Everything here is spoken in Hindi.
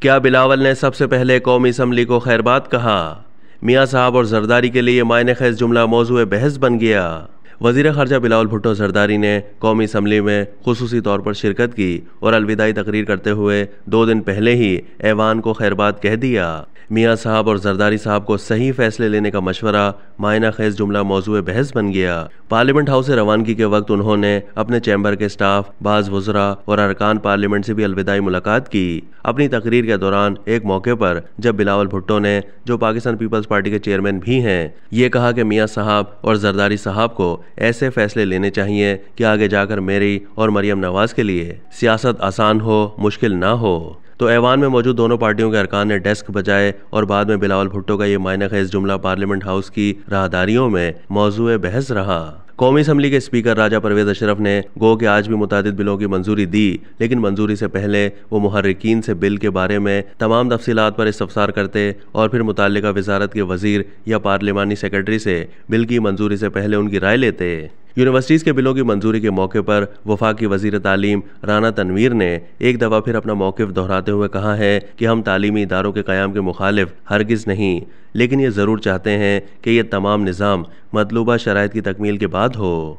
क्या बिलावल ने सबसे पहले कौमी असम्बली को खैरबाद कहा? मियां साहब और जरदारी के लिए मायने खैज जुमला मौजूए बहस बन गया। वज़ीर ख़ारजा बिलावल भुट्टो जरदारी ने कौमी असम्बली में खुसूसी तौर पर शिरकत की और अलविदाई तकरीर करते हुए 2 दिन पहले ही ऐवान को खैरबाद कह दिया। मियां साहब और जरदारी साहब को सही फैसले लेने का मशवरा मायना खेज जुमला मौजूए बहस बन गया। पार्लियामेंट हाउस से रवानगी के वक्त उन्होंने अपने चैम्बर के स्टाफ, बाज़ वज़रा और अरकान पार्लियामेंट से भी अलविदाई मुलाकात की। अपनी तकरीर के दौरान एक मौके पर जब बिलावल भुट्टो ने, जो पाकिस्तान पीपल्स पार्टी के चेयरमैन भी हैं, ये कहा कि मियां साहब और जरदारी साहब को ऐसे फैसले लेने चाहिए कि आगे जाकर मेरी और मरियम नवाज के लिए सियासत आसान हो, मुश्किल ना हो, तो ऐवान में मौजूद दोनों पार्टियों के अरकान ने डेस्क बजाए और बाद में बिलावल भुट्टो का ये मायने खेज जुमला पार्लियामेंट हाउस की राहदारियों में मौजूए बहस रहा। कौमी असम्बली के स्पीकर राजा परवेज अशरफ ने गो कि आज भी मुतादिद बिलों की मंजूरी दी, लेकिन मंजूरी से पहले वो मुहर्रिकीन से बिल के बारे में तमाम तफसीलात पर इस्तफसार करते और फिर मुताल्लिका वजारत के वजीर या पार्लिमानी सेक्रेटरी से बिल की मंजूरी से पहले उनकी राय लेते। यूनिवर्सिटीज़ के बिलों की मंजूरी के मौके पर वफाकी वज़ीर तालीम राना तनवीर ने एक दफ़ा फिर अपना मौक़िफ़ दोहराते हुए कहा है कि हम तालीमी इदारों के क़याम के मुखालिफ हरगिज़ नहीं, लेकिन ये ज़रूर चाहते हैं कि ये तमाम निज़ाम मतलूबा शराइत की तकमील के बाद हो।